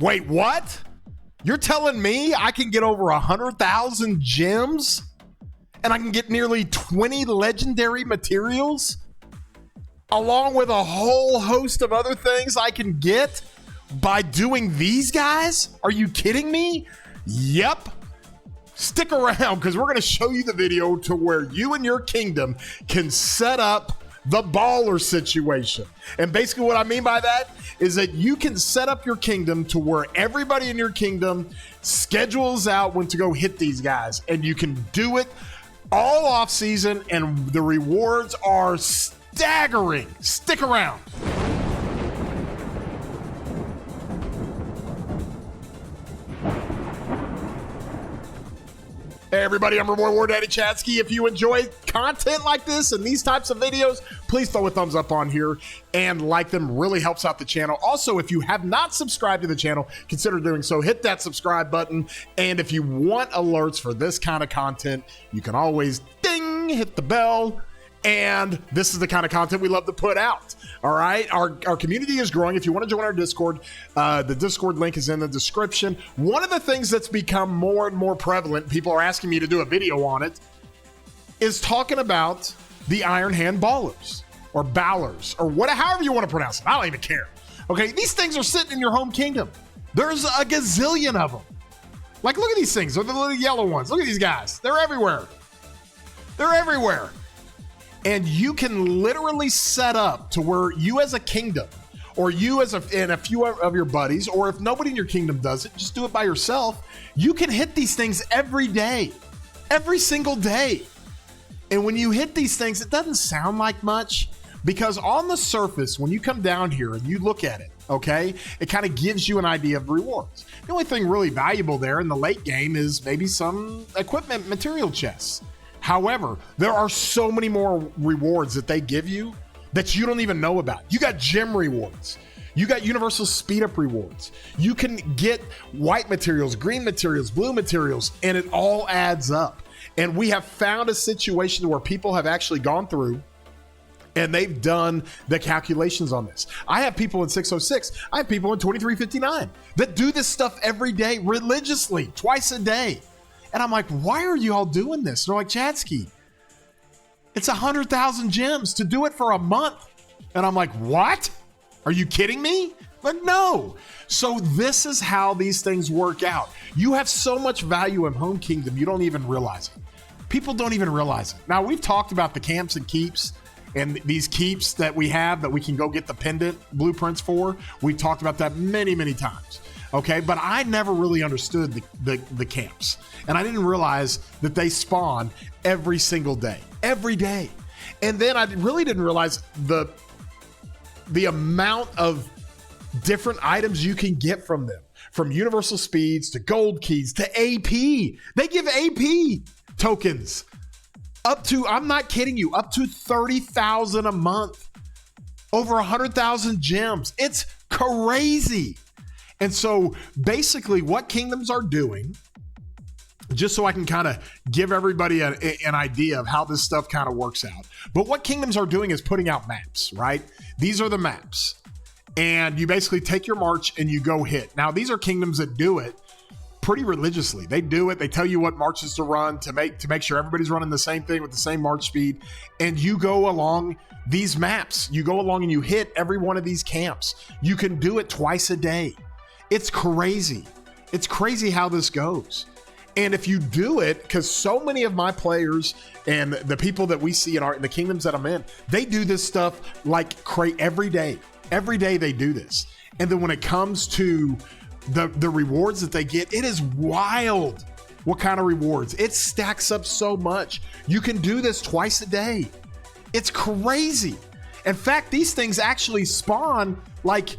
Wait, what? You're telling me I can get over 100,000 gems and I can get nearly 20 legendary materials along with a whole host of other things I can get by doing these guys? Are you kidding me? Yep. Stick around because we're going to show you the video to where you and your kingdom can set up the Baulurs situation. And basically what I mean by that is that you can set up your kingdom to where everybody in your kingdom schedules out when to go hit these guys. And you can do it all off season and the rewards are staggering. Stick around. Hey everybody, I'm Reward War Daddy Chatsky. If you enjoy content like this and these types of videos, please throw a thumbs up on here and like them. Really helps out the channel. Also, if you have not subscribed to the channel, consider doing so. Hit that subscribe button. And if you want alerts for this kind of content, you can always ding, hit the bell. And this is the kind of content we love to put out. All right. Our community is growing. If you want to join our Discord, the Discord link is in the description. One of the things that's become more and more prevalent, people are asking me to do a video on it, is talking about the Iron Hand Baulurs or Baulurs or however you want to pronounce it. I don't even care. Okay. These things are sitting in your home kingdom. There's a gazillion of them. Like, look at these things. They're the little yellow ones. Look at these guys. They're everywhere. They're everywhere. And you can literally set up to where you as a kingdom or you as and a few of your buddies, or if nobody in your kingdom does it, just do it by yourself. You can hit these things every day, every single day. And when you hit these things, it doesn't sound like much because on the surface, when you come down here and you look at it, okay, it kind of gives you an idea of rewards. The only thing really valuable there in the late game is maybe some equipment material chests. However, there are so many more rewards that they give you that you don't even know about. You got gem rewards. You got universal speed up rewards. You can get white materials, green materials, blue materials, and it all adds up. And we have found a situation where people have actually gone through and they've done the calculations on this. I have people in 606. I have people in 2359 that do this stuff every day religiously, twice a day. And I'm like, why are you all doing this? They're like, Chatsky, it's 100,000 gems to do it for a month. And I'm like, what? Are you kidding me? Like, no. So this is how these things work out. You have so much value in Home Kingdom, you don't even realize it. People don't even realize it. Now, we've talked about the camps and keeps and these keeps that we have that we can go get the pendant blueprints for. We've talked about that many, many times. Okay, but I never really understood the camps. And I didn't realize that they spawn every single day, every day. And then I really didn't realize the amount of different items you can get from them, from universal speeds to gold keys to AP. They give AP tokens up to, I'm not kidding you, up to 30,000 a month, over 100,000 gems. It's crazy. And so basically what kingdoms are doing, just so I can kind of give everybody an idea of how this stuff kind of works out. But what kingdoms are doing is putting out maps, right? These are the maps. And you basically take your march and you go hit. Now, these are kingdoms that do it pretty religiously. They do it. They tell you what marches to run to make sure everybody's running the same thing with the same march speed. And you go along these maps. You go along and you hit every one of these camps. You can do it twice a day. It's crazy. It's crazy how this goes. And if you do it, because so many of my players and the people that we see in the kingdoms that I'm in, they do this stuff like every day. Every day they do this. And then when it comes to the rewards that they get, it is wild what kind of rewards. It stacks up so much. You can do this twice a day. It's crazy. In fact, these things actually spawn like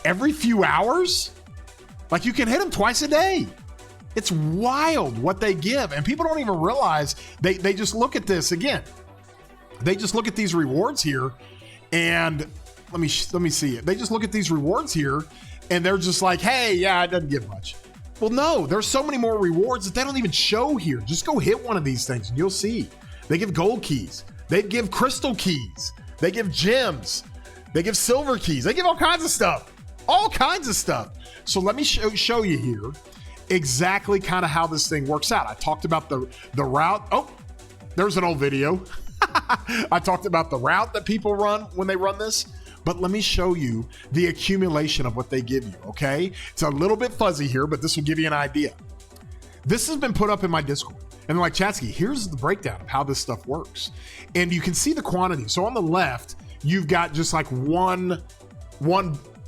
every few hours. Like you can hit them twice a day. It's wild what they give. And people don't even realize they just look at this again. They just look at these rewards here and let me see it. They just look at these rewards here and they're just like, hey, yeah, it doesn't give much. Well, no, there's so many more rewards that they don't even show here. Just go hit one of these things and you'll see. They give gold keys. They give crystal keys. They give gems. They give silver keys. They give all kinds of stuff. All kinds of stuff. So let me show you here exactly kind of how this thing works out. I talked about the route. Oh, there's an old video. I talked about the route that people run when they run this, but let me show you the accumulation of what they give you, okay? It's a little bit fuzzy here, but this will give you an idea. This has been put up in my Discord. And they're like, Chatsky, here's the breakdown of how this stuff works. And you can see the quantity. So on the left, you've got just like one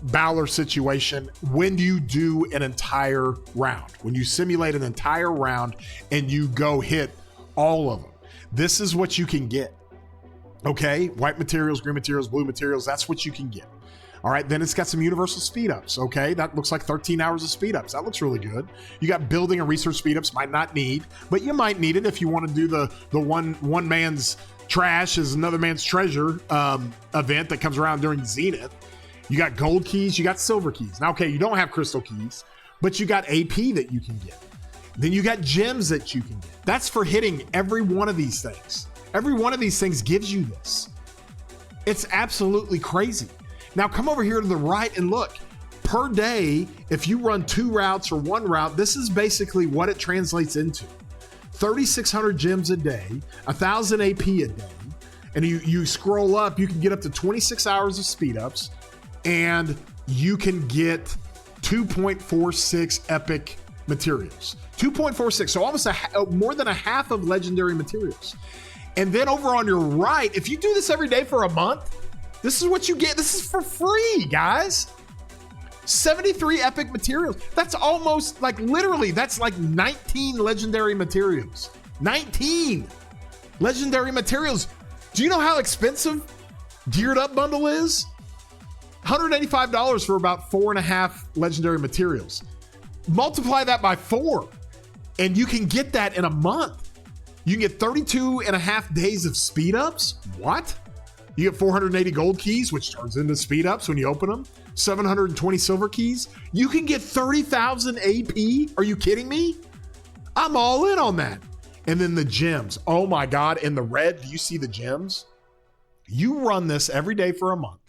Baulurs situation when you do an entire round, when you simulate an entire round and you go hit all of them. This is what you can get. Okay, white materials, green materials, blue materials, that's what you can get. All right, then it's got some universal speed ups. Okay, that looks like 13 hours of speed ups. That looks really good. You got building and research speed ups, might not need, but you might need it if you want to do the one man's trash is another man's treasure event that comes around during Zenith. You got gold keys, you got silver keys. Now, okay, you don't have crystal keys, but you got AP that you can get. Then you got gems that you can get. That's for hitting every one of these things. Every one of these things gives you this. It's absolutely crazy. Now come over here to the right and look. Per day, if you run 2 routes or 1 route, this is basically what it translates into. 3,600 gems a day, 1,000 AP a day, and you scroll up, you can get up to 26 hours of speed ups, and you can get 2.46 epic materials. 2.46, so almost more than a half of legendary materials. And then over on your right, if you do this every day for a month, this is what you get. This is for free, guys. 73 epic materials. That's almost like literally, that's like 19 legendary materials. 19 legendary materials. Do you know how expensive Geared Up bundle is? $185 for about 4.5 legendary materials. Multiply that by 4 and you can get that in a month. You can get 32.5 days of speed ups. What? You get 480 gold keys, which turns into speed ups when you open them. 720 silver keys. You can get 30,000 AP. Are you kidding me? I'm all in on that. And then the gems. Oh my God. In the red, do you see the gems? You run this every day for a month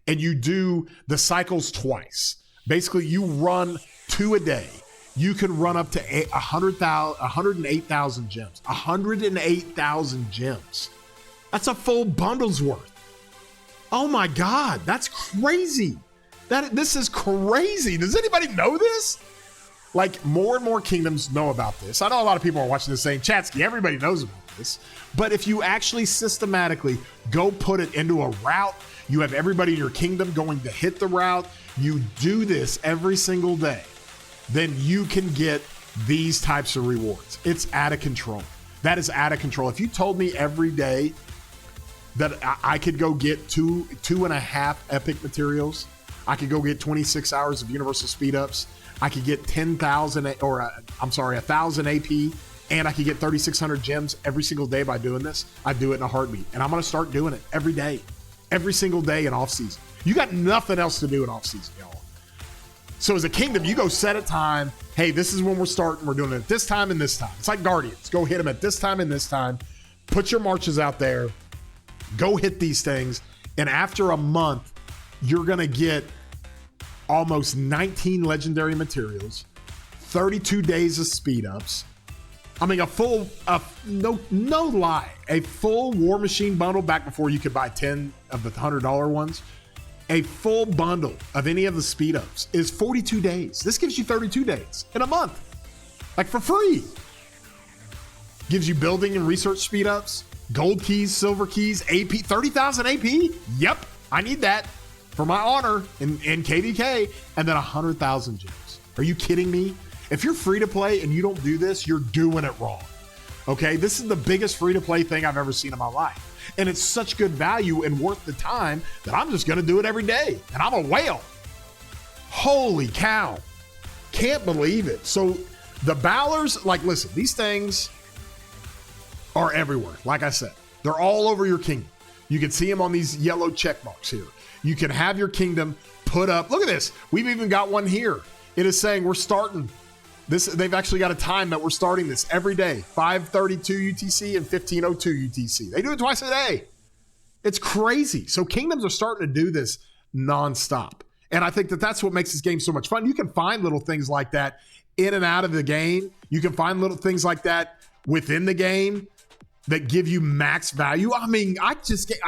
and you do the cycles twice. Basically, you run 2 a day. You can run up to 108,000 gems. 108,000 gems. That's a full bundle's worth. Oh my God, that's crazy. This is crazy. Does anybody know this? Like, more and more kingdoms know about this. I know a lot of people are watching this saying, Chatsky, everybody knows about this. But if you actually systematically go put it into a route, you have everybody in your kingdom going to hit the route, you do this every single day, then you can get these types of rewards. It's out of control. That is out of control. If you told me every day that I could go get 2.5 epic materials, I could go get 26 hours of universal speed ups, I could get 1,000 AP, and I could get 3,600 gems every single day by doing this, I'd do it in a heartbeat. And I'm going to start doing it every day, every single day in off season. You got nothing else to do in off season, y'all. So as a kingdom, you go set a time. Hey, this is when we're starting. We're doing it at this time and this time. It's like Guardians. Go hit them at this time and this time. Put your marches out there. Go hit these things. And after a month, you're going to get almost 19 legendary materials, 32 days of speed ups. I mean, a full War Machine bundle back before you could buy 10 of the $100 ones. A full bundle of any of the speed ups is 42 days. This gives you 32 days in a month, like for free. Gives you building and research speed ups, gold keys, silver keys, AP, 30,000 AP. Yep, I need that for my honor in KvK, and then 100,000 gems. Are you kidding me? If you're free to play and you don't do this, you're doing it wrong. Okay, this is the biggest free to play thing I've ever seen in my life. And it's such good value and worth the time that I'm just going to do it every day. And I'm a whale. Holy cow. Can't believe it. So the Baulurs, like, listen, these things are everywhere. Like I said, they're all over your kingdom. You can see them on these yellow check marks here. You can have your kingdom put up. Look at this. We've even got one here. It is saying we're starting this. They've actually got a time that we're starting this every day, 5:32 UTC and 15:02 UTC. They do it twice a day. It's crazy. So kingdoms are starting to do this nonstop. And I think that that's what makes this game so much fun. You can find little things like that in and out of the game. You can find little things like that within the game that give you max value. I mean,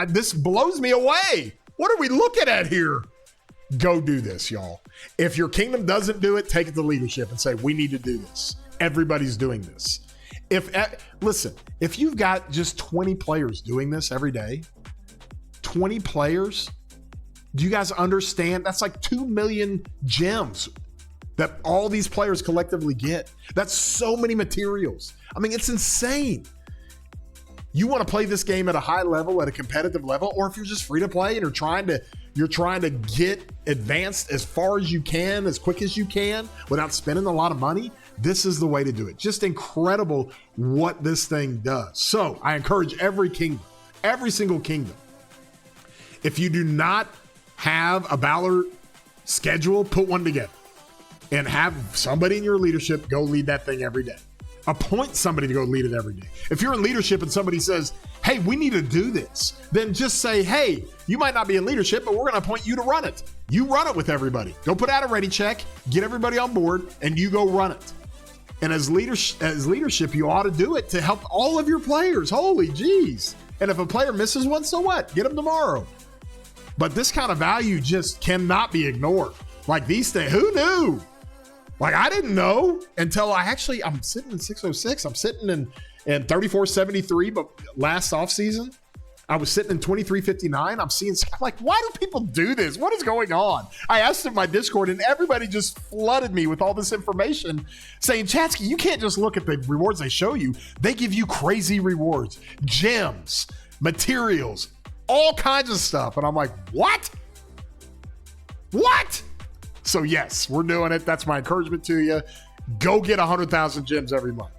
this blows me away. What are we looking at here? Go do this, y'all. If your kingdom doesn't do it, take it to leadership and say, we need to do this. Everybody's doing this. Listen, if you've got just 20 players doing this every day, 20 players, do you guys understand? That's like 2 million gems that all these players collectively get. That's so many materials. I mean, it's insane. You want to play this game at a high level, at a competitive level, or if you're just free to play and you're trying to get advanced as far as you can, as quick as you can, without spending a lot of money, this is the way to do it. Just incredible what this thing does. So I encourage every kingdom, every single kingdom. If you do not have a Baulur schedule, put one together and have somebody in your leadership go lead that thing every day. Appoint somebody to go lead it every day. If you're in leadership and somebody says, hey, we need to do this, then just say, hey, you might not be in leadership, but we're going to appoint you to run it. You run it with everybody. Go put out a ready check, get everybody on board, and you go run it. And as leadership, you ought to do it to help all of your players. Holy jeez. And if a player misses one, so what? Get them tomorrow. But this kind of value just cannot be ignored. Like these things, who knew? Like I didn't know until I'm sitting in 606. I'm sitting in 3473, but last offseason, I was sitting in 2359. I'm like, why do people do this? What is going on? I asked in my Discord and everybody just flooded me with all this information saying, Chatsky, you can't just look at the rewards they show you. They give you crazy rewards, gems, materials, all kinds of stuff. And I'm like, what? What? So yes, we're doing it. That's my encouragement to you. Go get 100,000 gems every month.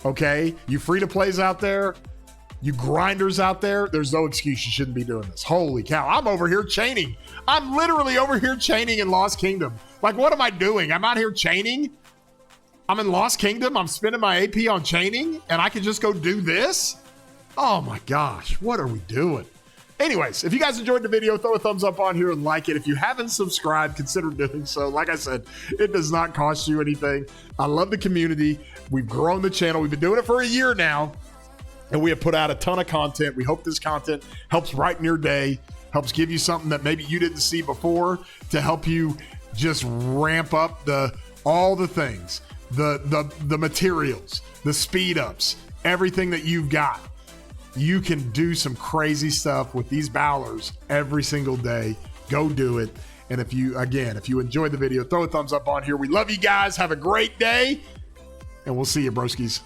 Okay? You free to plays out there, you grinders out there, there's no excuse you shouldn't be doing this. Holy cow. I'm over here chaining. I'm literally over here chaining in Lost Kingdom. Like, what am I doing? I'm out here chaining. I'm in Lost Kingdom. I'm spending my AP on chaining and I can just go do this? Oh my gosh. What are we doing? Anyways, if you guys enjoyed the video, throw a thumbs up on here and like it. If you haven't subscribed, consider doing so. Like I said, it does not cost you anything. I love the community. We've grown the channel. We've been doing it for a year now, and we have put out a ton of content. We hope this content helps brighten your day, helps give you something that maybe you didn't see before to help you just ramp up all the things, the materials, the speed ups, everything that you've got. You can do some crazy stuff with these Baulurs every single day. Go do it. And if you enjoyed the video, throw a thumbs up on here. We love you guys. Have a great day. And we'll see you, broskies.